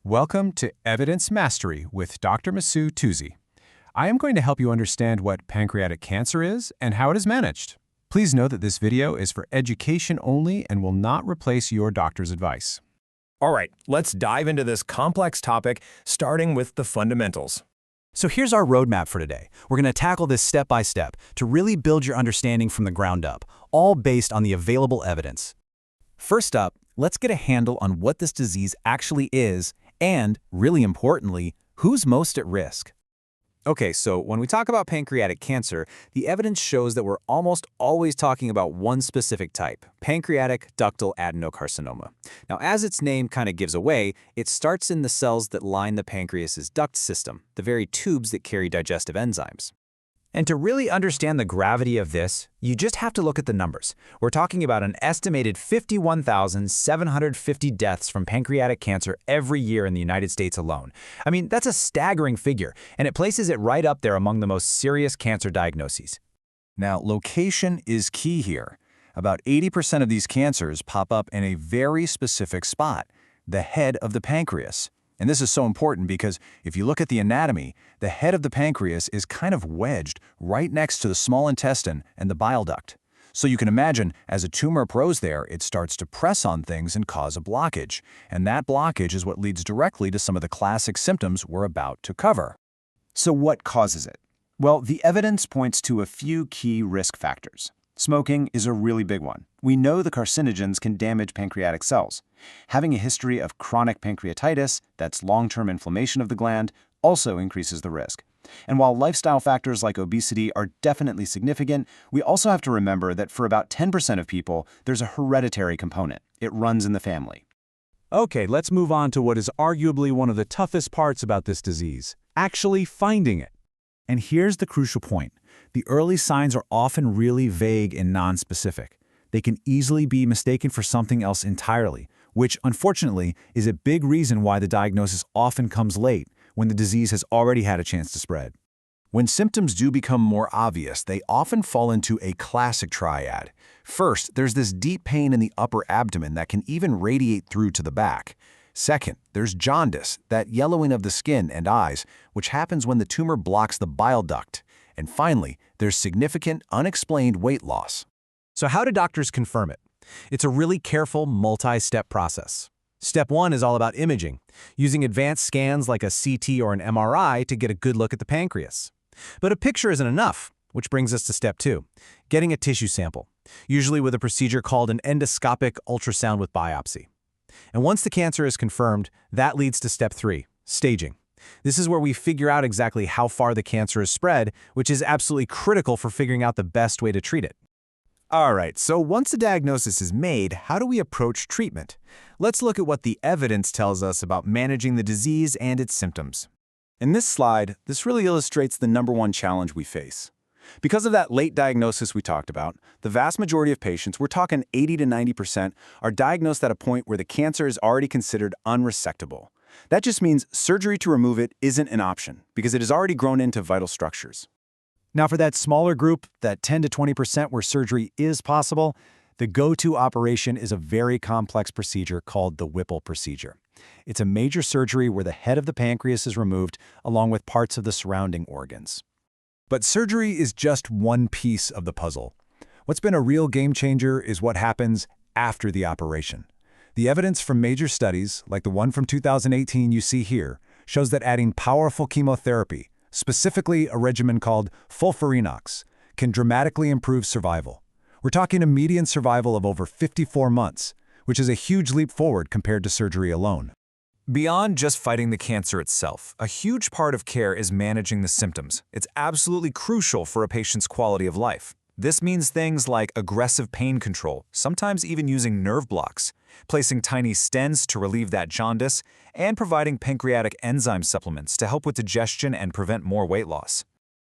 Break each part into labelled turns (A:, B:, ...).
A: Welcome to Evidence Mastery with Dr. Massoud Toussi. I am going to help you understand what pancreatic cancer is and how it is managed. Please know that this video is for education only and will not replace your doctor's advice.
B: All right, let's dive into this complex topic, starting with the fundamentals.
C: So here's our roadmap for today. We're going to tackle this step by step to really build your understanding from the ground up, all based on the available evidence. First up, let's get a handle on what this disease actually is and, really importantly, who's most at risk. Okay, so when we talk about pancreatic cancer, the evidence shows that we're almost always talking about one specific type, pancreatic ductal adenocarcinoma. Now, as its name kind of gives away, it starts in the cells that line the pancreas's duct system, the very tubes that carry digestive enzymes. And to really understand the gravity of this, you just have to look at the numbers. We're talking about an estimated 51,750 deaths from pancreatic cancer every year in the United States alone. I mean, that's a staggering figure, and it places it right up there among the most serious cancer diagnoses.
D: Now, location is key here. About 80% of these cancers pop up in a very specific spot, the head of the pancreas. And this is so important because if you look at the anatomy, the head of the pancreas is kind of wedged right next to the small intestine and the bile duct. So you can imagine, as a tumor grows there, it starts to press on things and cause a blockage. And that blockage is what leads directly to some of the classic symptoms we're about to cover.
E: So what causes it? Well, the evidence points to a few key risk factors. Smoking is a really big one. We know the carcinogens can damage pancreatic cells. Having a history of chronic pancreatitis, that's long-term inflammation of the gland, also increases the risk. And while lifestyle factors like obesity are definitely significant, we also have to remember that for about 10% of people, there's a hereditary component. It runs in the family.
C: Okay, let's move on to what is arguably one of the toughest parts about this disease, actually finding it. And here's the crucial point. The early signs are often really vague and nonspecific. They can easily be mistaken for something else entirely, which, unfortunately, is a big reason why the diagnosis often comes late, when the disease has already had a chance to spread.
D: When symptoms do become more obvious, they often fall into a classic triad. First, there's this deep pain in the upper abdomen that can even radiate through to the back. Second, there's jaundice, that yellowing of the skin and eyes, which happens when the tumor blocks the bile duct. And finally, there's significant, unexplained weight loss.
C: So how do doctors confirm it? It's a really careful, multi-step process. Step 1 is all about imaging, using advanced scans like a CT or an MRI to get a good look at the pancreas. But a picture isn't enough, which brings us to step 2, getting a tissue sample, usually with a procedure called an endoscopic ultrasound with biopsy. And once the cancer is confirmed, that leads to step 3, staging. This is where we figure out exactly how far the cancer is spread, which is absolutely critical for figuring out the best way to treat it. All right, so once the diagnosis is made, how do we approach treatment? Let's look at what the evidence tells us about managing the disease and its symptoms.
E: In this slide, this really illustrates the #1 challenge we face. Because of that late diagnosis we talked about, the vast majority of patients, we're talking 80 to 90%, are diagnosed at a point where the cancer is already considered unresectable. That just means surgery to remove it isn't an option because it has already grown into vital structures.
C: Now for that smaller group, that 10 to 20% where surgery is possible, the go-to operation is a very complex procedure called the Whipple procedure. It's a major surgery where the head of the pancreas is removed along with parts of the surrounding organs. But surgery is just one piece of the puzzle. What's been a real game changer is what happens after the operation. The evidence from major studies, like the one from 2018 you see here, shows that adding powerful chemotherapy, specifically a regimen called FOLFIRINOX, can dramatically improve survival. We're talking a median survival of over 54 months, which is a huge leap forward compared to surgery alone.
B: Beyond just fighting the cancer itself, a huge part of care is managing the symptoms. It's absolutely crucial for a patient's quality of life. This means things like aggressive pain control, sometimes even using nerve blocks, placing tiny stents to relieve that jaundice, and providing pancreatic enzyme supplements to help with digestion and prevent more weight loss.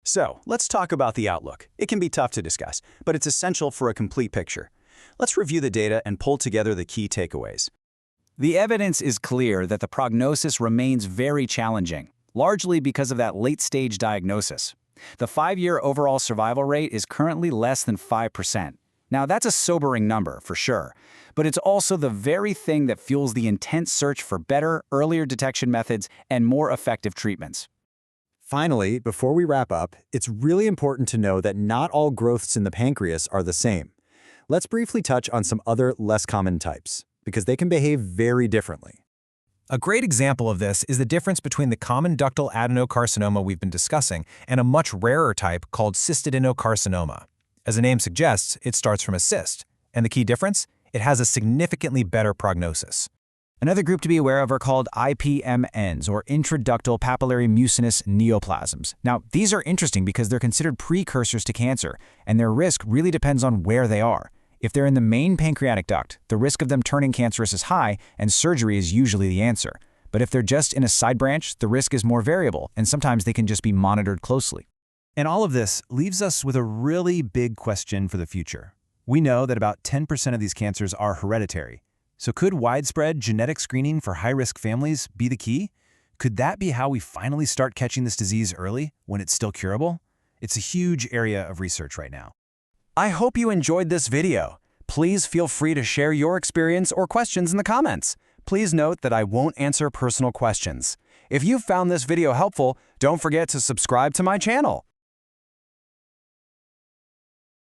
C: So, let's talk about the outlook. It can be tough to discuss, but it's essential for a complete picture. Let's review the data and pull together the key takeaways. The evidence is clear that the prognosis remains very challenging, largely because of that late-stage diagnosis. The 5-year overall survival rate is currently less than 5%. Now, that's a sobering number, for sure, but it's also the very thing that fuels the intense search for better, earlier detection methods and more effective treatments.
D: Finally, before we wrap up, it's really important to know that not all growths in the pancreas are the same. Let's briefly touch on some other less common types, because they can behave very differently.
A: A great example of this is the difference between the common ductal adenocarcinoma we've been discussing and a much rarer type called cystadenocarcinoma. As the name suggests, it starts from a cyst. And the key difference? It has a significantly better prognosis.
C: Another group to be aware of are called IPMNs, or intraductal papillary-mucinous neoplasms. Now, these are interesting because they're considered precursors to cancer, and their risk really depends on where they are. If they're in the main pancreatic duct, the risk of them turning cancerous is high, and surgery is usually the answer. But if they're just in a side branch, the risk is more variable, and sometimes they can just be monitored closely.
E: And all of this leaves us with a really big question for the future. We know that about 10% of these cancers are hereditary. So could widespread genetic screening for high-risk families be the key? Could that be how we finally start catching this disease early, when it's still curable? It's a huge area of research right now.
C: I hope you enjoyed this video. Please feel free to share your experience or questions in the comments. Please note that I won't answer personal questions. If you found this video helpful, don't forget to subscribe to my channel.